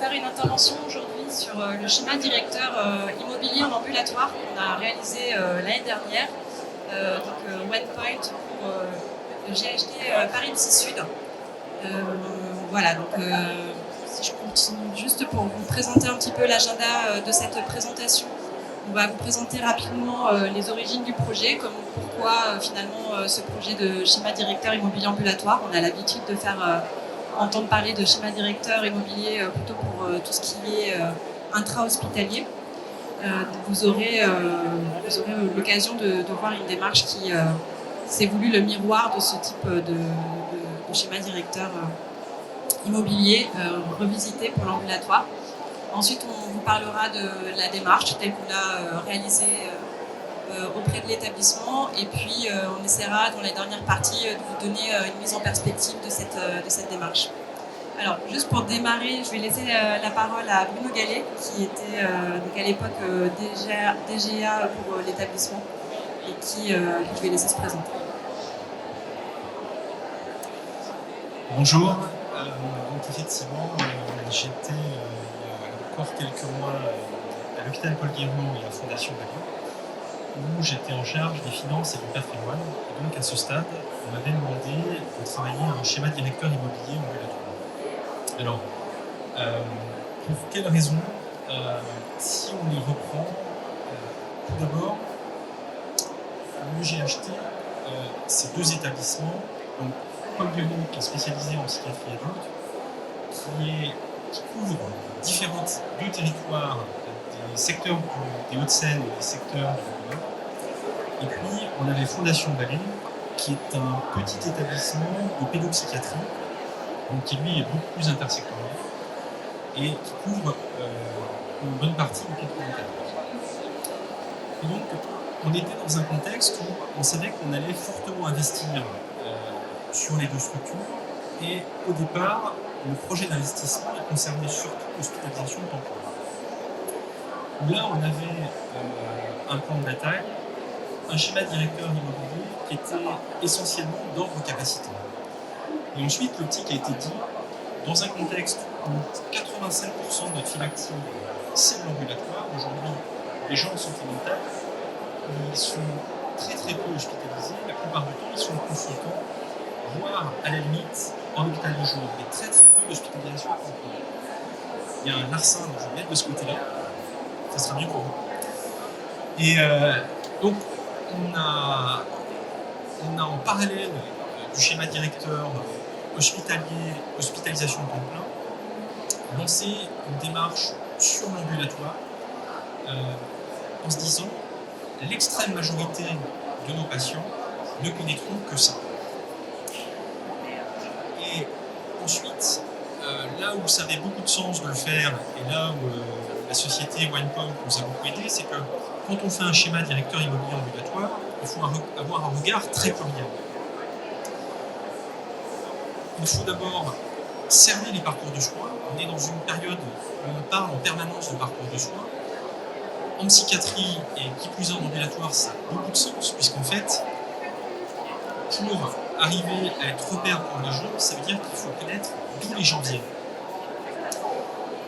faire une intervention aujourd'hui sur le schéma directeur immobilier en ambulatoire qu'on a réalisé l'année dernière, OnePoint pour le GHT Paris Sud. Voilà, donc si je continue juste pour vous présenter un petit peu l'agenda de cette présentation. On va vous présenter rapidement les origines du projet, comme pourquoi finalement ce projet de schéma directeur immobilier ambulatoire. On a l'habitude de faire entendre parler de schéma directeur immobilier plutôt pour tout ce qui est intra-hospitalier. Vous aurez l'occasion de voir une démarche qui s'est voulu le miroir de ce type de schéma directeur immobilier revisité pour l'ambulatoire. Ensuite, on vous parlera de la démarche telle qu'on l'a réalisée auprès de l'établissement, et puis on essaiera dans la dernière partie de vous donner une mise en perspective de cette démarche. Alors, juste pour démarrer, je vais laisser la parole à Bruno Gallet, qui était donc à l'époque DGA pour l'établissement, et qui je vais laisser se présenter. Bonjour, donc effectivement, j'étais il y a encore quelques mois à l'hôpital Paul Guéroult et à Fondation Vallée, où j'étais en charge des finances et du patrimoine. Et donc à ce stade, on m'avait demandé de travailler un schéma directeur immobilier ambulatoire. Alors, pour quelles raisons si on les reprend, tout d'abord, le GHT, c'est deux établissements. Donc, Paul Guéroult, qui est spécialisé en psychiatrie adulte, qui couvre deux territoires, des secteurs des Hauts-de-Seine et des secteurs du Nord. Et puis, on avait Fondation Vallée, qui est un petit établissement de pédopsychiatrie, donc qui lui est beaucoup plus intersectoriel, et qui couvre une bonne partie du territoire. Et donc, on était dans un contexte où on savait qu'on allait fortement investir sur les deux structures, et au départ, le projet d'investissement concernait surtout l'hospitalisation temporaire. Là, on avait un plan de bataille, un schéma directeur immobilier qui était essentiellement d'ordre capacitaire. Et ensuite, l'optique a été dit, dans un contexte où 85% de notre file active, c'est de l'ambulatoire. Aujourd'hui, les gens en santé mentale, ils sont très très peu hospitalisés. La plupart du temps, ils sont consultants, voire à la limite en hôpital de jour, mais très très peu d'hospitalisation. Il y a un larcin, donc je vais mettre de ce côté-là, ça sera mieux pour vous. Et donc on a en parallèle du schéma directeur hospitalisation temps plein, lancé une démarche sur l'ambulatoire en se disant l'extrême majorité de nos patients ne connaîtront que ça. Et ensuite, là où ça avait beaucoup de sens de le faire, et là où la société OnePoint nous a beaucoup aidé, c'est que quand on fait un schéma directeur immobilier ambulatoire, il faut avoir un regard très polyvalent. Il faut d'abord cerner les parcours de soins. On est dans une période où on parle en permanence de parcours de soins. En psychiatrie, et qui plus est en ambulatoire, ça a beaucoup de sens, puisqu'en fait, pour arriver à être repère pour les gens, ça veut dire qu'il faut connaître d'où les gens viennent.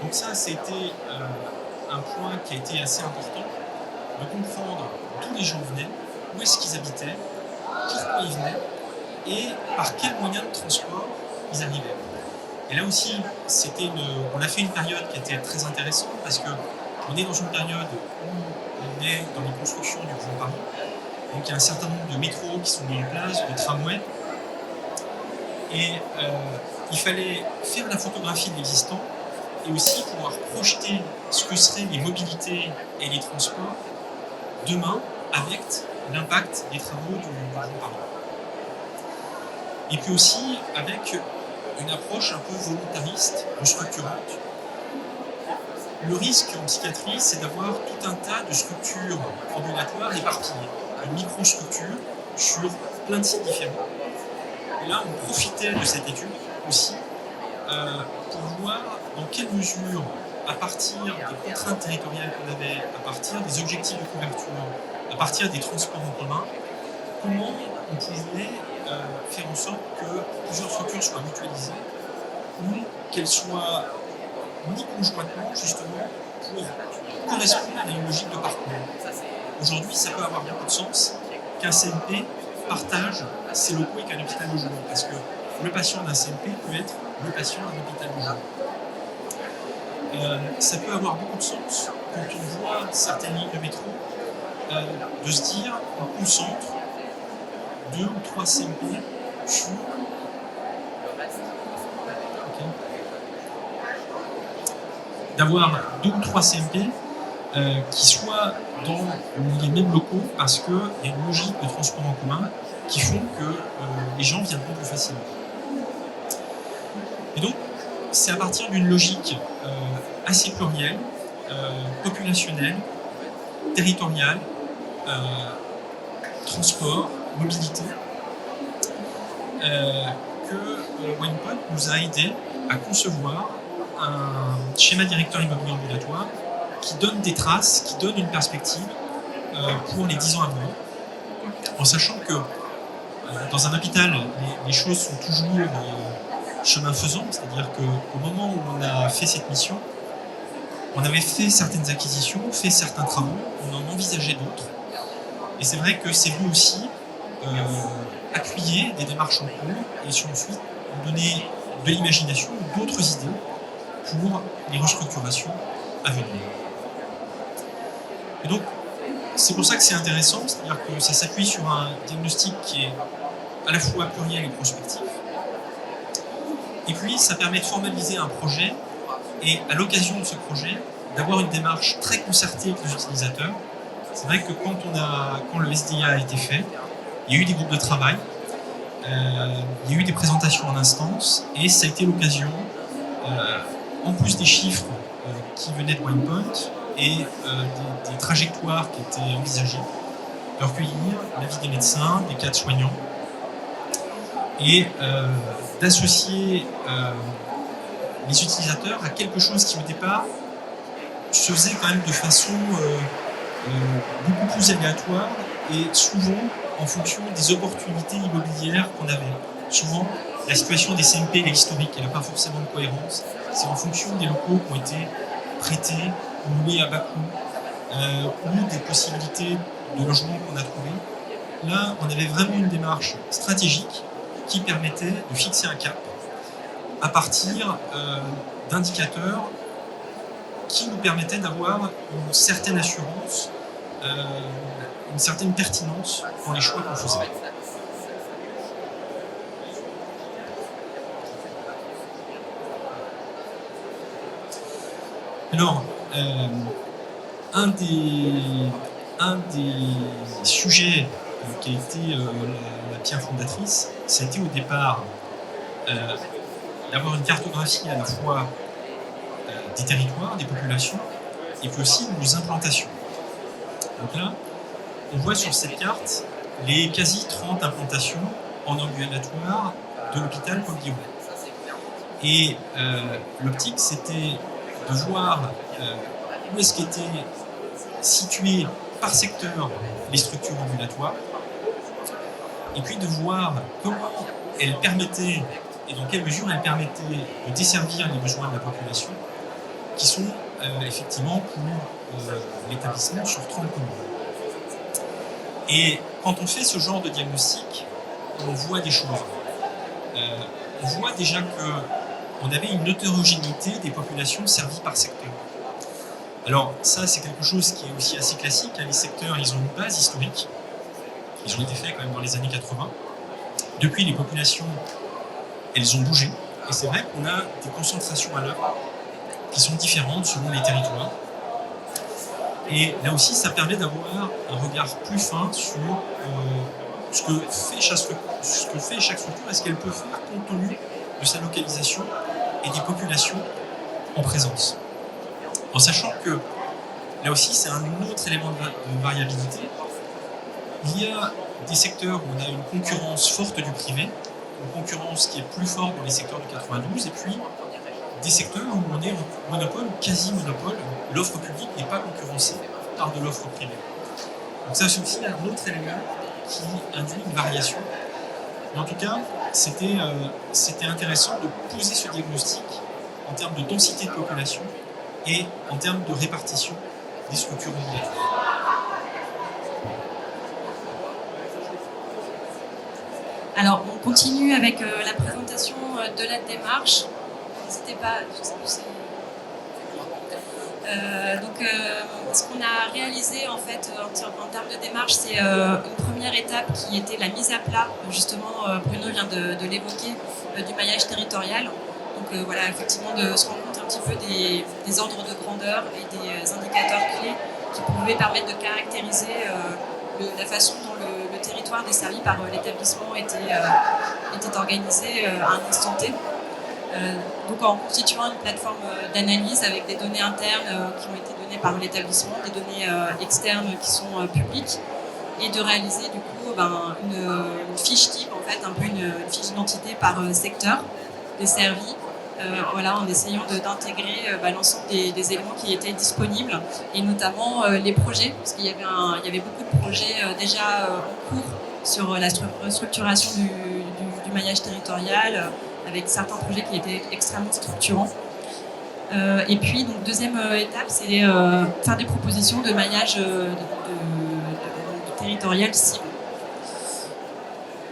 Donc ça, c'était un point qui a été assez important, de comprendre d'où les gens venaient, où est-ce qu'ils habitaient, pourquoi ils venaient, et par quels moyens de transport ils arrivaient. Et là aussi, on a fait une période qui était très intéressante, parce qu'on est dans une période où on est dans les constructions du Grand Paris. Donc il y a un certain nombre de métros qui sont mis en place, de tramways. Et il fallait faire la photographie de l'existant et aussi pouvoir projeter ce que seraient les mobilités et les transports demain avec l'impact des travaux du Grand Paris. Et puis aussi avec une approche un peu volontariste, structurante. Le risque en psychiatrie, c'est d'avoir tout un tas de structures ambulatoires éparpillées, de microstructures sur plein de sites différents. Et là, on profitait de cette étude aussi pour voir dans quelle mesure, à partir des contraintes territoriales qu'on avait, à partir des objectifs de couverture, à partir des transports en commun, comment on pouvait faire en sorte que plusieurs structures soient mutualisées ou qu'elles soient on dit conjointement justement pour correspondre à une logique de parcours. Aujourd'hui, ça peut avoir beaucoup de sens qu'un CMP partage ses locaux avec un hôpital logement, parce que le patient d'un CMP peut être le patient d'un hôpital logement. Ça peut avoir beaucoup de sens quand on voit certaines lignes de métro de se dire on concentre 2 ou 3 CMP sur d'avoir 2 ou 3 CMP qui soient dans les mêmes locaux parce qu'il y a une logique de transport en commun qui font que les gens viendront plus facilement. Et donc, c'est à partir d'une logique assez plurielle, populationnelle, territoriale, transport, mobilité, que WinePoint nous a aidé à concevoir un schéma directeur immobilier ambulatoire qui donne des traces, qui donne une perspective pour les 10 ans à venir, en sachant que dans un hôpital, les choses sont toujours chemin faisant, c'est-à-dire qu'au moment où on a fait cette mission, on avait fait certaines acquisitions, fait certains travaux, on en envisageait d'autres, et c'est vrai que c'est venu aussi appuyer des démarches en cours et ensuite donner de l'imagination, d'autres idées pour les restructurations à venir. Et donc, c'est pour ça que c'est intéressant, c'est-à-dire que ça s'appuie sur un diagnostic qui est à la fois pluriel et prospectif. Et puis, ça permet de formaliser un projet et, à l'occasion de ce projet, d'avoir une démarche très concertée avec les utilisateurs. C'est vrai que quand le SDA a été fait, il y a eu des groupes de travail, il y a eu des présentations en instance, et ça a été l'occasion, en plus des chiffres qui venaient de WinePoint et des trajectoires qui étaient envisagées, de recueillir l'avis des médecins, des cadres soignants, et d'associer les utilisateurs à quelque chose qui au départ se faisait quand même de façon beaucoup plus aléatoire et souvent en fonction des opportunités immobilières qu'on avait. Souvent, la situation des CMP, l'historique, elle n'a pas forcément de cohérence. C'est en fonction des locaux qui ont été prêtés ou loués à bas coût ou des possibilités de logement qu'on a trouvées. Là, on avait vraiment une démarche stratégique qui permettait de fixer un cap à partir d'indicateurs qui nous permettaient d'avoir une certaine assurance, une certaine pertinence dans les choix qu'on faisait. Alors, un des sujets qui a été la pierre fondatrice, ça a été au départ d'avoir une cartographie à la fois des territoires, des populations, et puis aussi nos implantations. Donc là, on voit sur cette carte les quasi 30 implantations en ambulatoire de l'hôpital Paul Guiraud. Et l'optique, c'était de voir où est-ce qu'étaient situées par secteur les structures ambulatoires, et puis de voir comment elles permettaient, et dans quelle mesure elles permettaient de desservir les besoins de la population, qui sont effectivement pour l'établissement sur 30 communes. Et quand on fait ce genre de diagnostic, on voit des choses. On voit déjà qu'on avait une hétérogénéité des populations servies par secteur. Alors ça, c'est quelque chose qui est aussi assez classique. Les secteurs, ils ont une base historique. Ils ont été faits quand même dans les années 80. Depuis, les populations, elles ont bougé. Et c'est vrai qu'on a des concentrations à l'œuvre qui sont différentes selon les territoires. Et là aussi, ça permet d'avoir un regard plus fin sur ce que fait chaque structure et ce qu'elle peut faire compte tenu de sa localisation et des populations en présence. En sachant que, là aussi, c'est un autre élément de variabilité. Il y a des secteurs où on a une concurrence forte du privé, une concurrence qui est plus forte dans les secteurs du 92, et puis des secteurs où on est en monopole ou quasi-monopole, l'offre publique n'est pas concurrencée par de l'offre privée. Donc ça, c'est aussi un autre élément qui induit une variation. Mais en tout cas, c'était intéressant de poser ce diagnostic en termes de densité de population et en termes de répartition des structures obligatoires. Alors, on continue avec la présentation de la démarche. N'hésitez pas, je sais plus, ce qu'on a réalisé en fait en termes de démarche, c'est une première étape qui était la mise à plat. Justement, Bruno vient de l'évoquer, du maillage territorial. Donc voilà, effectivement, de se rendre compte un petit peu des ordres de grandeur et des indicateurs clés qui pouvaient permettre de caractériser la façon dont le territoire desservi par l'établissement était organisé à un instant T. Donc en constituant une plateforme d'analyse avec des données internes qui ont été données par l'établissement, des données externes qui sont publiques, et de réaliser du coup une fiche type, en fait, un peu une fiche d'identité par secteur desservi, voilà, en essayant d'intégrer l'ensemble des éléments qui étaient disponibles, et notamment les projets, parce qu'il y avait beaucoup de projets déjà en cours sur la restructuration du maillage territorial, avec certains projets qui étaient extrêmement structurants. Et puis, donc, deuxième étape, c'est faire des propositions de maillage territorial cible.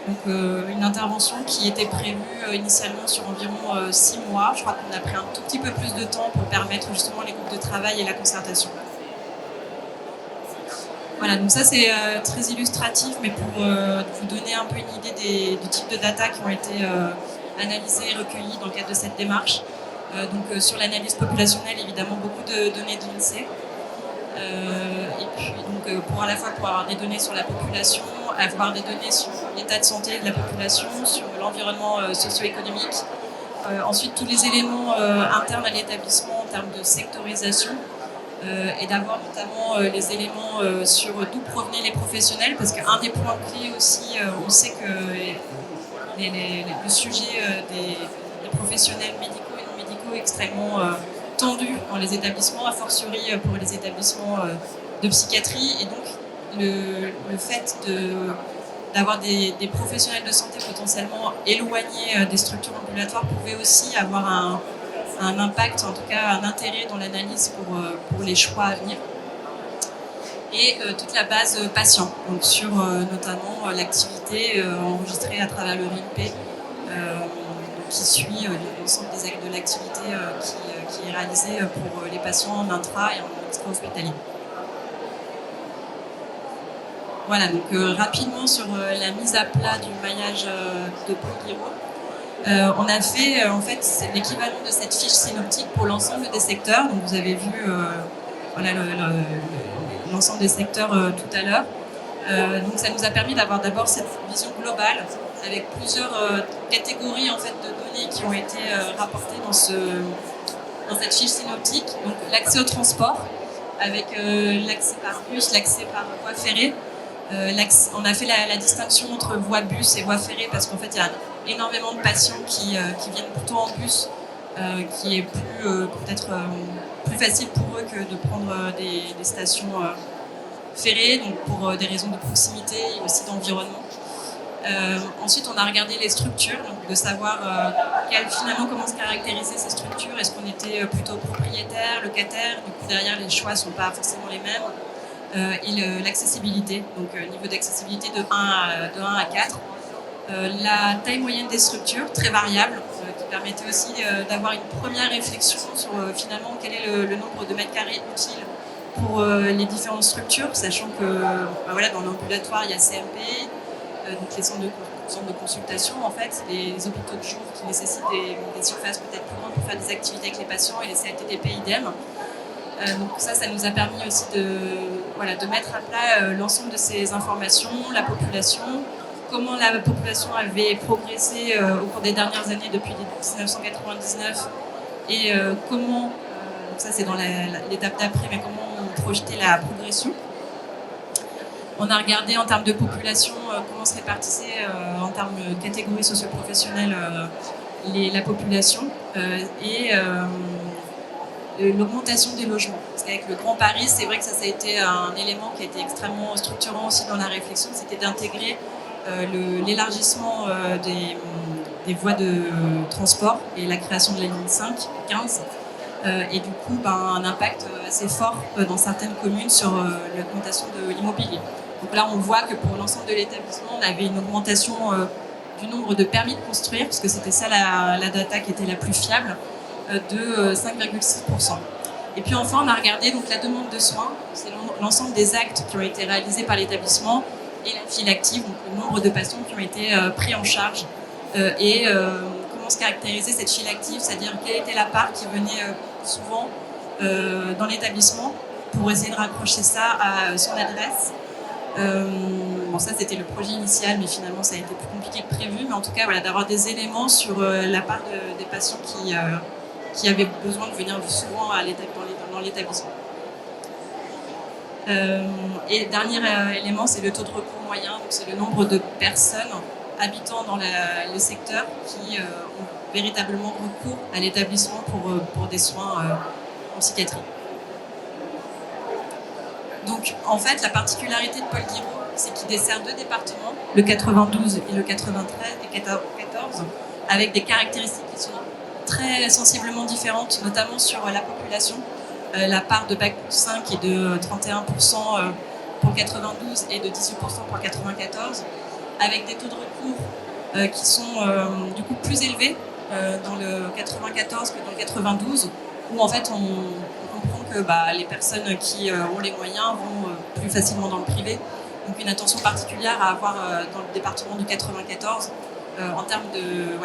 Donc, une intervention qui était prévue initialement sur environ 6 mois. Je crois qu'on a pris un tout petit peu plus de temps pour permettre justement les groupes de travail et la concertation. Voilà, donc ça c'est très illustratif, mais pour vous donner un peu une idée du type de data qui ont été analysées et recueillies dans le cadre de cette démarche. Sur l'analyse populationnelle, évidemment, beaucoup de données de l'INSEE. Et puis pour à la fois pour avoir des données sur la population, avoir des données sur l'état de santé de la population, sur l'environnement socio-économique. Ensuite, tous les éléments internes à l'établissement en termes de sectorisation. Et d'avoir notamment les éléments sur d'où provenaient les professionnels, parce qu'un des points clés aussi, on sait que le sujet des professionnels médicaux et non médicaux est extrêmement tendu dans les établissements, a fortiori pour les établissements de psychiatrie, et donc le fait d'avoir des professionnels de santé potentiellement éloignés des structures ambulatoires pouvait aussi avoir un impact, en tout cas un intérêt dans l'analyse pour les choix à venir. Et toute la base patient, donc sur notamment l'activité enregistrée à travers le RINP, qui suit l'ensemble des actes de l'activité qui est réalisée pour les patients en intra et en extra-hospitalier. Voilà, donc rapidement sur la mise à plat du maillage de Paul Guiraud. On a fait en fait l'équivalent de cette fiche synoptique pour l'ensemble des secteurs. Donc vous avez vu voilà, l'ensemble des secteurs tout à l'heure. Donc ça nous a permis d'avoir d'abord cette vision globale avec plusieurs catégories en fait, de données qui ont été rapportées dans cette fiche synoptique. Donc l'accès au transport avec l'accès par bus, l'accès par voie ferrée. On a fait la distinction entre voie bus et voie ferrée parce qu'en fait il y a énormément de patients qui viennent plutôt en bus, qui est peut-être plus facile pour eux que de prendre des stations ferrées, donc pour des raisons de proximité et aussi d'environnement. Ensuite, on a regardé les structures, donc de savoir finalement comment se caractériser ces structures. Est-ce qu'on était plutôt propriétaire, locataire? Du coup, derrière, les choix ne sont pas forcément les mêmes. Et l'accessibilité, donc niveau d'accessibilité de 1 à 4. La taille moyenne des structures, très variable, qui permettait aussi d'avoir une première réflexion sur finalement quel est le nombre de mètres carrés utile pour les différentes structures, sachant que voilà, dans l'ambulatoire, il y a CMP, donc les centres de consultation, en fait, les hôpitaux de jour qui nécessitent des surfaces peut-être plus grandes pour faire des activités avec les patients, et les CLTDP idem. Donc ça nous a permis aussi de mettre à plat l'ensemble de ces informations, la population, comment la population avait progressé au cours des dernières années depuis 1999 et comment, ça c'est dans l'étape d'après, mais comment on projetait la progression. On a regardé en termes de population comment se répartissait en termes de catégories socio-professionnelles la population et l'augmentation des logements. Parce qu'avec le Grand Paris, c'est vrai que ça a été un élément qui a été extrêmement structurant aussi dans la réflexion, c'était d'intégrer l'élargissement des voies de transport et la création de la ligne 5, 15. Et du coup, un impact assez fort dans certaines communes sur l'augmentation de l'immobilier. Donc là, on voit que pour l'ensemble de l'établissement, on avait une augmentation du nombre de permis de construire, parce que c'était ça la data qui était la plus fiable, de 5,6%. Et puis enfin, on a regardé donc, la demande de soins, c'est l'ensemble des actes qui ont été réalisés par l'établissement et la file active, donc le nombre de patients qui ont été pris en charge et comment se caractérisait cette file active, c'est-à-dire quelle était la part qui venait souvent dans l'établissement pour essayer de raccrocher ça à son adresse. Bon, ça c'était le projet initial, mais finalement ça a été plus compliqué que prévu. Mais en tout cas, voilà, d'avoir des éléments sur la part des patients qui avaient besoin de venir souvent dans l'établissement. Et dernier élément, c'est le taux de recours moyen, donc c'est le nombre de personnes habitant dans le secteur qui ont véritablement recours à l'établissement pour des soins en psychiatrie. Donc en fait, la particularité de Paul Guiraud, c'est qu'il dessert deux départements, le 92 et le 93 et 14, avec des caractéristiques qui sont très sensiblement différentes, notamment sur la population. La part de Bac+5 est de 31% pour le 92 et de 18% pour le 94, avec des taux de recours qui sont du coup plus élevés dans le 94 que dans le 92, où en fait on comprend que les personnes qui ont les moyens vont plus facilement dans le privé. Donc une attention particulière à avoir dans le département du 94 en termes de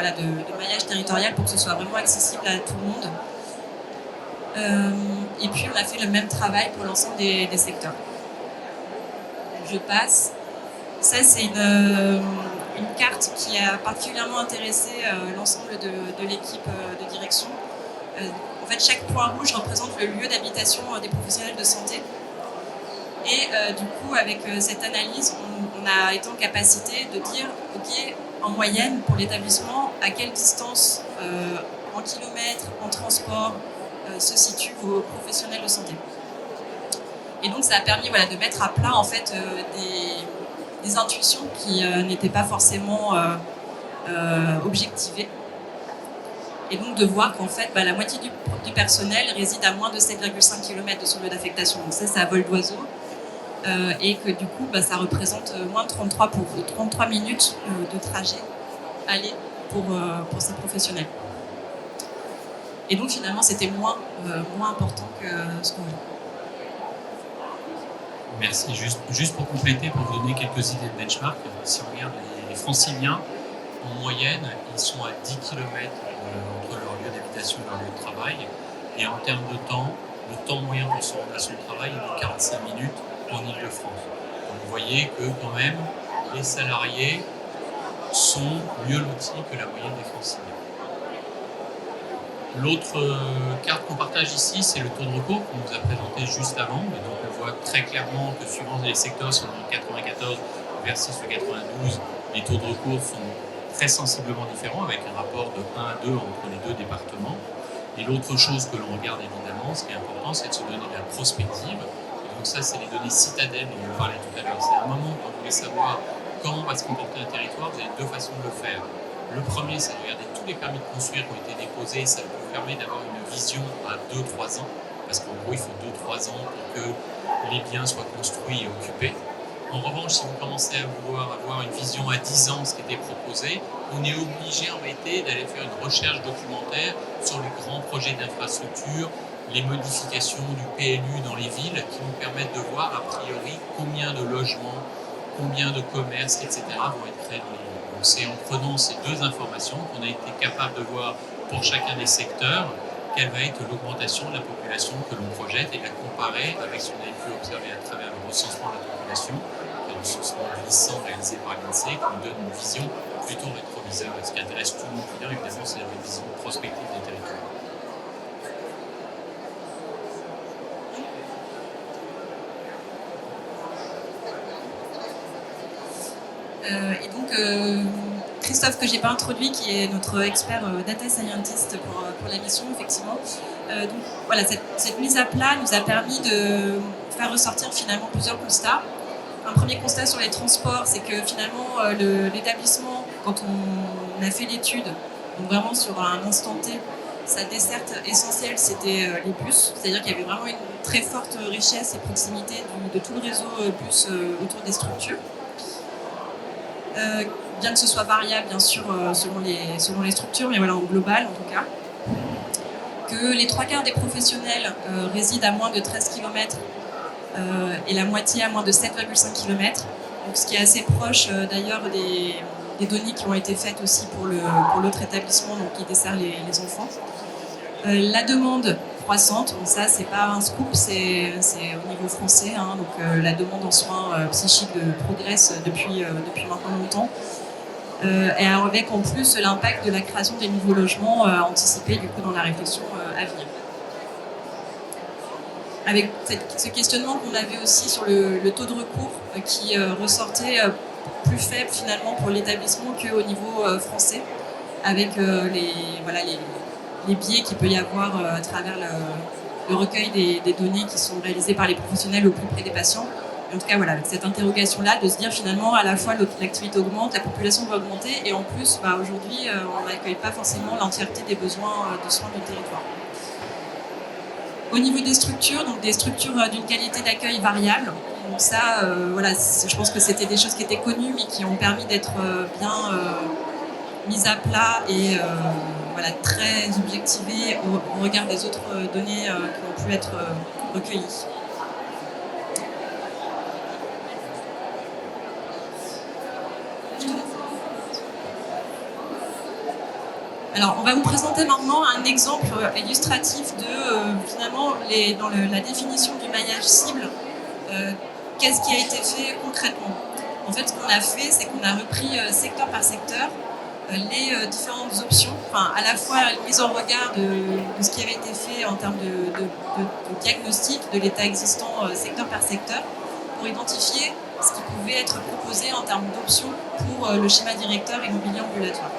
maillage territorial pour que ce soit vraiment accessible à tout le monde. Et puis on a fait le même travail pour l'ensemble des secteurs. Je passe. Ça c'est une carte qui a particulièrement intéressé l'ensemble de l'équipe de direction. En fait, chaque point rouge représente le lieu d'habitation des professionnels de santé. Et du coup, avec cette analyse, on a été en capacité de dire, ok, en moyenne, pour l'établissement, à quelle distance en kilomètres, en transport, se situent vos professionnels de santé. Et donc, ça a permis de mettre à plat en fait des intuitions qui n'étaient pas forcément objectivées. Et donc de voir qu'en fait, la moitié du personnel réside à moins de 7,5 km de son lieu d'affectation. Donc ça, c'est à vol d'oiseau. Et que du coup, ça représente moins de 33 minutes de trajet aller pour ces professionnels. Et donc finalement, c'était moins important que ce qu'on veut. Merci. Juste pour compléter, pour vous donner quelques idées de benchmark, si on regarde les franciliens, en moyenne, ils sont à 10 km entre leur lieu d'habitation et leur lieu de travail. Et en termes de temps, le temps moyen pour se rendre à son travail est de 45 minutes en Ile-de-France. Donc vous voyez que quand même, les salariés sont mieux lotis que la moyenne des franciliens. L'autre carte qu'on partage ici, c'est le taux de recours qu'on vous a présenté juste avant. Et donc on voit très clairement que suivant les secteurs, sur le 94 versus le 92, les taux de recours sont très sensiblement différents, avec un rapport de 1 à 2 entre les deux départements. Et l'autre chose que l'on regarde évidemment, ce qui est important, c'est de se donner de la prospective. Et donc ça, c'est les données citadelles dont on parlait tout à l'heure. C'est un moment quand vous voulez savoir comment va se comporter un territoire, vous avez deux façons de le faire. Le premier, c'est de regarder tous les permis de construire qui ont été déposés. Ça vous permet d'avoir une vision à 2-3 ans, parce qu'en gros, il faut 2-3 ans pour que les biens soient construits et occupés. En revanche, si vous commencez à vouloir avoir une vision à 10 ans, ce qui était proposé, on est obligé en réalité d'aller faire une recherche documentaire sur les grands projets d'infrastructure, les modifications du PLU dans les villes qui nous permettent de voir a priori combien de logements, combien de commerces, etc. vont être créés dans les villes. Donc c'est en prenant ces deux informations qu'on a été capable de voir pour chacun des secteurs quelle va être l'augmentation de la population que l'on projette et la comparer avec ce qu'on avait pu observer à travers le recensement de la population, le recensement glissant réalisé par l'INSEE, qui nous donne une vision plutôt rétroviseur. Et ce qui intéresse tout le monde client, évidemment, c'est la vision prospective des territoires. Et donc, Christophe, que je n'ai pas introduit, qui est notre expert data scientist pour la mission, effectivement. Donc, voilà, cette mise à plat nous a permis de faire ressortir finalement plusieurs constats. Un premier constat sur les transports, c'est que finalement, l'établissement, quand on on a fait l'étude, donc vraiment sur un instant T, sa desserte essentielle, c'était les bus, c'est-à-dire qu'il y avait vraiment une très forte richesse et proximité de tout le réseau bus autour des structures. Bien que ce soit variable, bien sûr, selon les structures, mais voilà, en global, en tout cas. Que les 3/4 des professionnels résident à moins de 13 km et la moitié à moins de 7,5 km. Donc, ce qui est assez proche d'ailleurs des données qui ont été faites aussi pour l'autre établissement donc, qui dessert les enfants. La demande croissante, bon, ça c'est pas un scoop, c'est au niveau français, hein, donc la demande en soins psychiques progresse depuis maintenant longtemps. Et avec en plus l'impact de la création des nouveaux logements anticipés du coup dans la réflexion à venir. Avec ce questionnement qu'on avait aussi sur le taux de recours qui ressortait plus faible finalement pour l'établissement qu'au niveau français, avec les biais qu'il peut y avoir à travers le recueil des données qui sont réalisées par les professionnels au plus près des patients. En tout cas, voilà, avec cette interrogation-là, de se dire finalement, à la fois l'activité augmente, la population va augmenter, et en plus, aujourd'hui, on n'accueille pas forcément l'entièreté des besoins de soins du territoire. Au niveau des structures, donc des structures d'une qualité d'accueil variable, donc ça, voilà, je pense que c'était des choses qui étaient connues, mais qui ont permis d'être bien mises à plat et voilà, très objectivées au regard des autres données qui ont pu être recueillies. Alors, on va vous présenter maintenant un exemple illustratif de, finalement, dans la définition du maillage cible, qu'est-ce qui a été fait concrètement. En fait, ce qu'on a fait, c'est qu'on a repris secteur par secteur les différentes options, enfin, à la fois mise en regard de ce qui avait été fait en termes de diagnostic de l'état existant secteur par secteur, pour identifier ce qui pouvait être proposé en termes d'options pour le schéma directeur immobilier ambulatoire.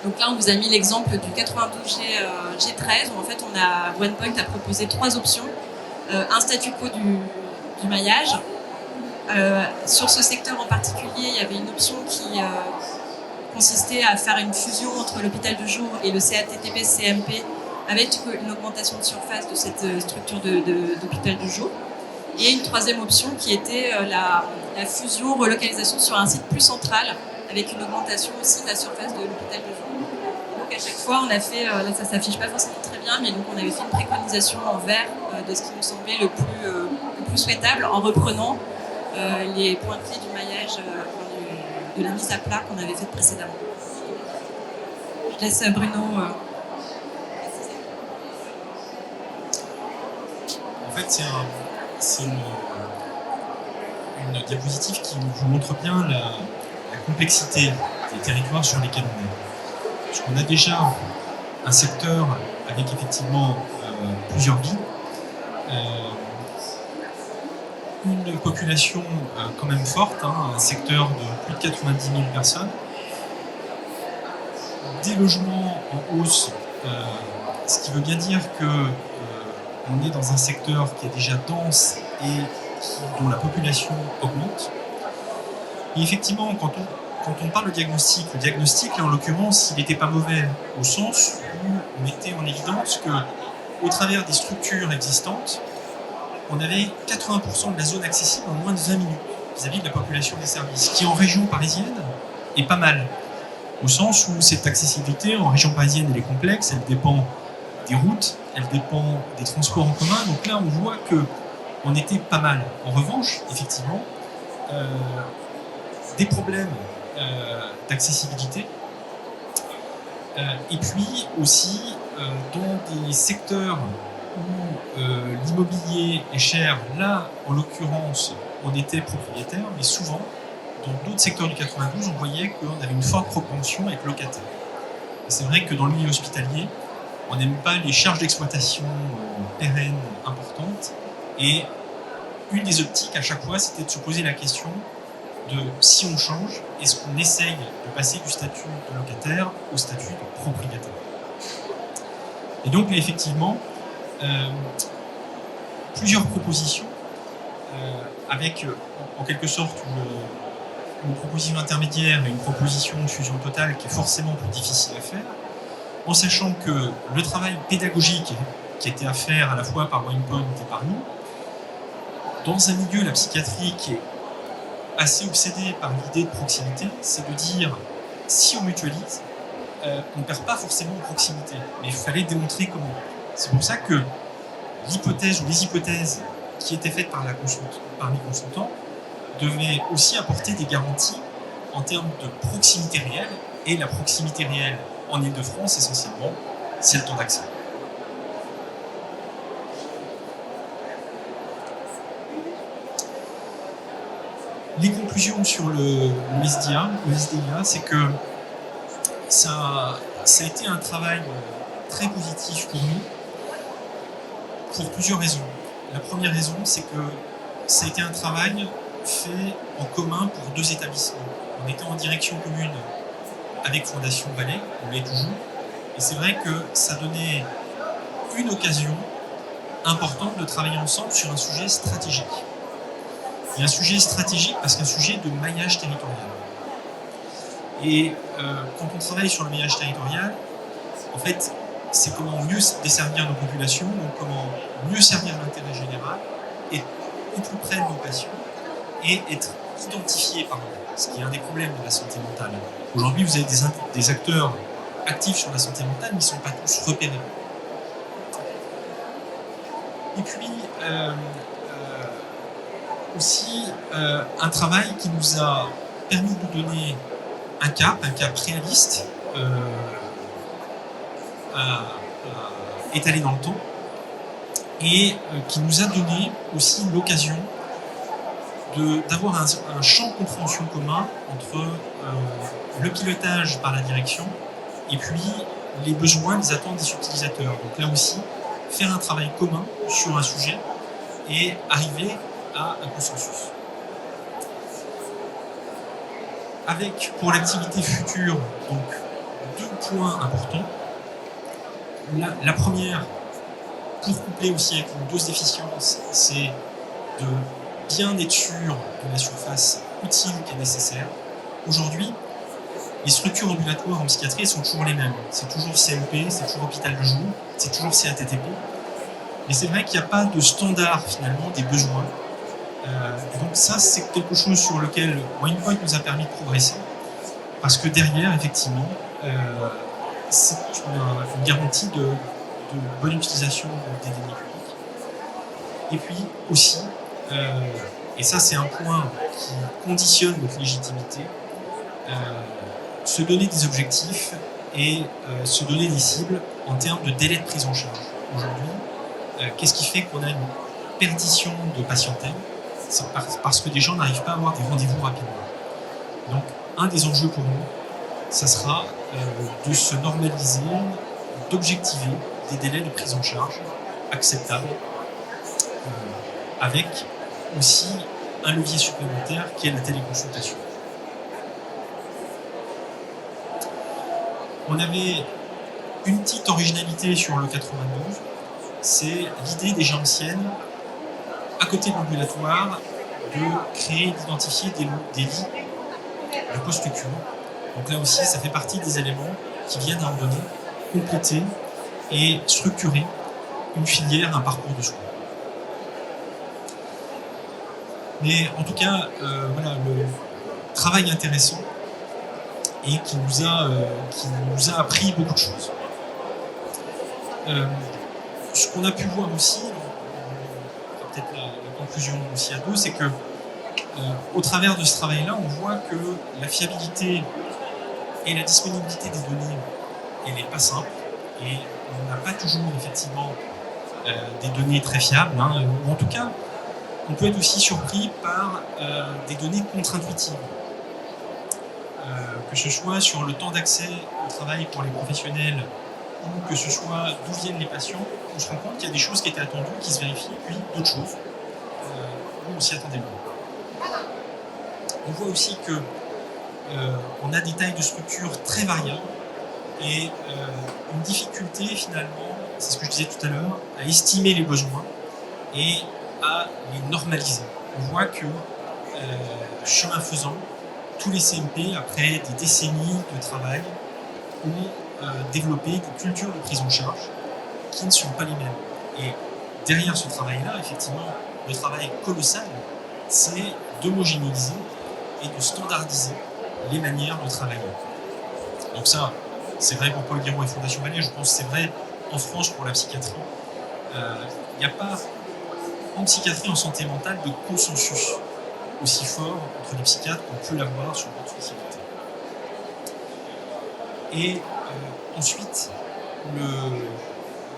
Donc là, on vous a mis l'exemple du 92 G13, où en fait, OnePoint a proposé 3 options. Un statu quo du maillage. Sur ce secteur en particulier, il y avait une option qui consistait à faire une fusion entre l'hôpital de jour et le CATTP-CMP avec une augmentation de surface de cette structure d'hôpital de jour. Et une troisième option qui était la fusion, relocalisation sur un site plus central avec une augmentation aussi de la surface de l'hôpital de jour. Donc à chaque fois, on a fait, là ça s'affiche pas forcément très bien, mais donc on avait fait une préconisation en vert de ce qui nous semblait le plus souhaitable en reprenant les points clés du maillage de la mise à plat qu'on avait faite précédemment. Je laisse Bruno préciser. En fait, c'est une diapositive qui vous montre bien la complexité des territoires sur lesquels on est. Parce qu'on a déjà un secteur avec effectivement plusieurs vies, une population quand même forte, hein, un secteur de plus de 90 000 personnes, des logements en hausse, ce qui veut bien dire qu'on est dans un secteur qui est déjà dense et dont la population augmente. Et effectivement, quand on parle de diagnostic, le diagnostic, là, en l'occurrence, il n'était pas mauvais, au sens où on mettait en évidence qu'au travers des structures existantes, on avait 80% de la zone accessible en moins de 20 minutes vis-à-vis de la population des services, qui en région parisienne est pas mal, au sens où cette accessibilité en région parisienne elle est complexe, elle dépend des routes, elle dépend des transports en commun, donc là on voit qu'on était pas mal. En revanche, effectivement, des problèmes d'accessibilité, et puis aussi dans des secteurs où l'immobilier est cher, là en l'occurrence on était propriétaire, mais souvent dans d'autres secteurs du 92 on voyait qu'on avait une forte propension à être locataire. C'est vrai que dans le milieu hospitalier on n'aime pas les charges d'exploitation pérennes importantes, et une des optiques à chaque fois c'était de se poser la question de si on change, est-ce qu'on essaye de passer du statut de locataire au statut de propriétaire. Et donc effectivement, plusieurs propositions avec en quelque sorte une proposition intermédiaire et une proposition de fusion totale qui est forcément plus difficile à faire, en sachant que le travail pédagogique qui était à faire à la fois par WinePoint et par nous, dans un milieu, la psychiatrie, qui est assez obsédée par l'idée de proximité, c'est de dire, si on mutualise, on ne perd pas forcément en proximité, mais il fallait démontrer comment. C'est pour ça que l'hypothèse ou les hypothèses qui étaient faites par les consultants devaient aussi apporter des garanties en termes de proximité réelle, et la proximité réelle en Ile-de-France, essentiellement, c'est le temps d'accès. Les conclusions sur le SDIA, c'est que ça a été un travail très positif pour nous, pour plusieurs raisons. La première raison, c'est que ça a été un travail fait en commun pour deux établissements. On était en direction commune avec Fondation Valais, on l'est toujours, et c'est vrai que ça donnait une occasion importante de travailler ensemble sur un sujet stratégique. Et un sujet stratégique parce qu'un sujet de maillage territorial. Et quand on travaille sur le maillage territorial, en fait, c'est comment mieux desservir nos populations, donc comment mieux servir l'intérêt général, être au plus près de nos patients et être identifié par eux, ce qui est un des problèmes de la santé mentale. Aujourd'hui, vous avez des acteurs actifs sur la santé mentale, mais ils ne sont pas tous repérés. Et puis, aussi un travail qui nous a permis de donner un cap réaliste à étaler dans le temps et qui nous a donné aussi l'occasion d'avoir un champ de compréhension commun entre le pilotage par la direction et puis les besoins, les attentes des utilisateurs. Donc là aussi, faire un travail commun sur un sujet et arriver à un consensus. Avec, pour l'activité future, donc deux points importants. La première, pour coupler aussi avec une dose d'efficience, c'est de bien être sûr de la surface utile qui est nécessaire. Aujourd'hui, les structures ambulatoires en psychiatrie sont toujours les mêmes. C'est toujours CMP, c'est toujours hôpital de jour, c'est toujours CATTP. Mais c'est vrai qu'il n'y a pas de standard finalement des besoins. Donc ça, c'est quelque chose sur lequel WinePoint nous a permis de progresser, parce que derrière, effectivement, c'est une garantie de bonne utilisation des deniers publics. Et puis aussi, et ça c'est un point qui conditionne notre légitimité, se donner des objectifs et se donner des cibles en termes de délai de prise en charge. Aujourd'hui, qu'est-ce qui fait qu'on a une perdition de patientèle? C'est parce que des gens n'arrivent pas à avoir des rendez-vous rapidement. Donc, un des enjeux pour nous, ça sera de se normaliser, d'objectiver des délais de prise en charge acceptables, avec aussi un levier supplémentaire qui est la téléconsultation. On avait une petite originalité sur le 92, c'est l'idée déjà ancienne, à côté de l'ambulatoire, de créer, d'identifier des lits de post-cure. Donc là aussi, ça fait partie des éléments qui viennent à ordonner, compléter et structurer une filière, un parcours de soins. Mais en tout cas, voilà, le travail intéressant et qui nous a appris beaucoup de choses. Ce qu'on a pu voir aussi, peut-être la conclusion aussi à deux, c'est que au travers de ce travail-là, on voit que la fiabilité et la disponibilité des données, elle n'est pas simple, et on n'a pas toujours effectivement des données très fiables, hein, ou en tout cas, on peut être aussi surpris par des données contre-intuitives. Que ce soit sur le temps d'accès au travail pour les professionnels, ou que ce soit d'où viennent les patients, on se rend compte qu'il y a des choses qui étaient attendues, qui se vérifient, puis d'autres choses où on s'y attendait moins. On voit aussi que on a des tailles de structure très variables et une difficulté finalement, c'est ce que je disais tout à l'heure, à estimer les besoins et à les normaliser. On voit que chemin faisant, tous les CMP, après des décennies de travail, ont développé des cultures de prise en charge qui ne sont pas les mêmes. Et derrière ce travail-là, effectivement, le travail colossal, c'est d'homogénéiser et de standardiser les manières de travailler. Donc ça, c'est vrai pour Paul Guéraud et Fondation Vallée, je pense que c'est vrai en France pour la psychiatrie. Il n'y a pas en psychiatrie, en santé mentale, de consensus aussi fort entre les psychiatres qu'on peut l'avoir sur notre spécialité. Et ensuite,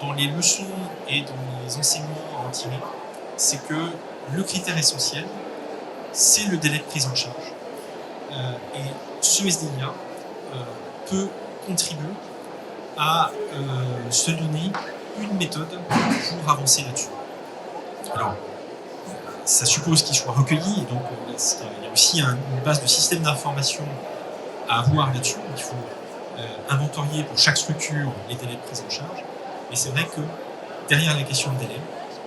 dans les leçons et dans les enseignements à en tirer, c'est que le critère essentiel, c'est le délai de prise en charge. Et ce SDIA peut contribuer à se donner une méthode pour avancer là-dessus. Alors, ça suppose qu'il soit recueilli, donc il y a aussi une base de système d'information à avoir là-dessus. Il faut inventorier pour chaque structure les délais de prise en charge. Mais c'est vrai que derrière la question de délai,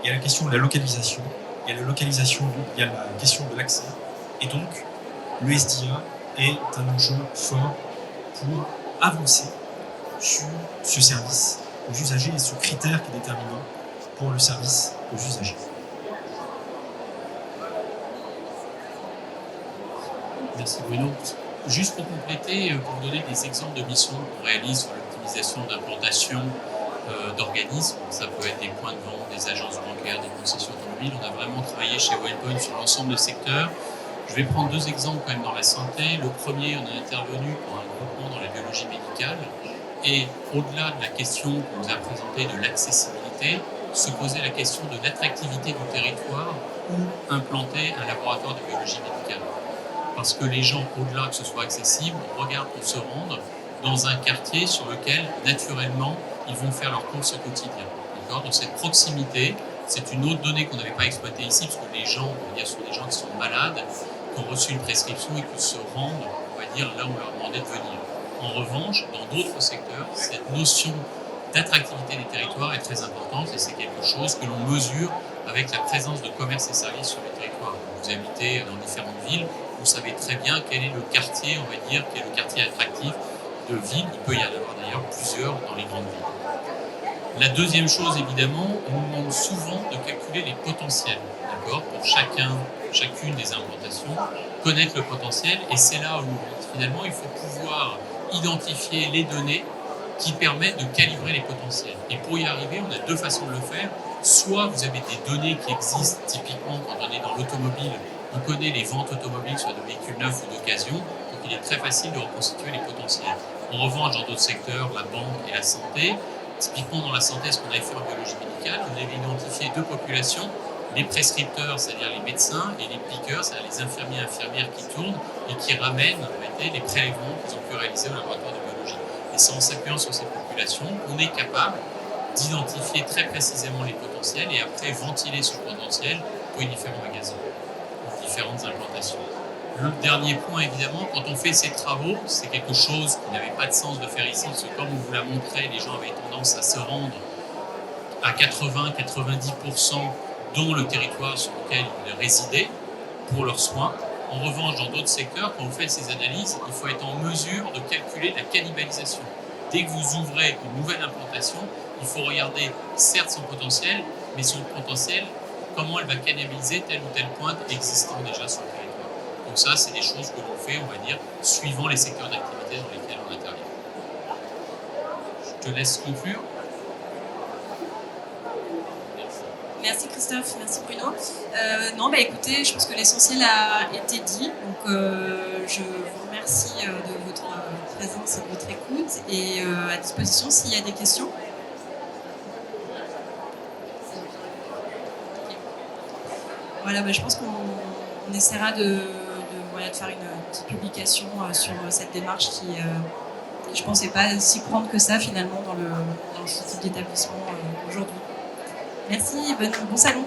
il y a la question de la localisation, il y a la question de l'accès. Et donc, le SDIA est un enjeu fort pour avancer sur ce service aux usagers et ce critère qui est déterminant pour le service aux usagers. Merci Bruno. Juste pour compléter, pour vous donner des exemples de missions qu'on réalise sur l'optimisation d'implantation d'organismes, ça peut être des points de vente, des agences bancaires, des concessions automobiles. On a vraiment travaillé chez OnePoint sur l'ensemble des secteurs. Je vais prendre deux exemples quand même dans la santé. Le premier, on est intervenu pour un groupement dans la biologie médicale et au-delà de la question qu'on nous a présentée de l'accessibilité, se posait la question de l'attractivité du territoire où implanter un laboratoire de biologie médicale. Parce que les gens, au-delà que ce soit accessible, regardent pour se rendre dans un quartier sur lequel, naturellement, ils vont faire leurs courses au quotidien. Donc cette proximité, c'est une autre donnée qu'on n'avait pas exploitée ici, parce que les gens, on va dire, sont des gens qui sont malades, qui ont reçu une prescription et qui se rendent, on va dire, là où on leur demandait de venir. En revanche, dans d'autres secteurs, cette notion d'attractivité des territoires est très importante et c'est quelque chose que l'on mesure avec la présence de commerces et services sur le territoire. Vous habitez dans différentes villes, vous savez très bien quel est le quartier, on va dire, quel est le quartier attractif de ville. Il peut y en avoir d'ailleurs plusieurs dans les grandes villes. La deuxième chose, évidemment, on nous demande souvent de calculer les potentiels, d'accord, pour chacune des implantations, connaître le potentiel, et c'est là où finalement il faut pouvoir identifier les données qui permettent de calibrer les potentiels. Et pour y arriver, on a deux façons de le faire. Soit vous avez des données qui existent, typiquement quand on est dans l'automobile, on connaît les ventes automobiles, soit de véhicules neufs ou d'occasion, donc il est très facile de reconstituer les potentiels. En revanche, dans d'autres secteurs, la banque et la santé, typiquement dans la santé, ce qu'on avait fait en biologie médicale, on avait identifié deux populations, les prescripteurs, c'est-à-dire les médecins, et les piqueurs, c'est-à-dire les infirmiers et infirmières qui tournent et qui ramènent les prélèvements qu'ils ont pu réaliser au laboratoire de biologie. Et c'est en s'appuyant sur ces populations qu'on est capable d'identifier très précisément les potentiels et après ventiler ce potentiel pour les différents magasins, les différentes implantations. Le dernier point, évidemment, quand on fait ces travaux, c'est quelque chose qui n'avait pas de sens de faire ici, parce que comme on vous l'a montré, les gens avaient tendance à se rendre à 80-90% dans le territoire sur lequel ils résidaient pour leurs soins. En revanche, dans d'autres secteurs, quand vous faites ces analyses, il faut être en mesure de calculer la cannibalisation. Dès que vous ouvrez une nouvelle implantation, il faut regarder certes son potentiel, mais son potentiel, comment elle va cannibaliser telle ou telle pointe existant déjà sur le territoire. Donc ça, c'est des choses que l'on fait, on va dire, suivant les secteurs d'activité dans lesquels on intervient. Je te laisse conclure. Merci Christophe, merci Bruno. Non, écoutez, je pense que l'essentiel a été dit. Donc, je vous remercie de votre présence et de votre écoute et à disposition s'il y a des questions. Voilà, je pense qu'on essaiera de faire une petite publication sur cette démarche qui, je pense, n'est pas si courante que ça finalement dans ce type d'établissement aujourd'hui. Merci, bon salon.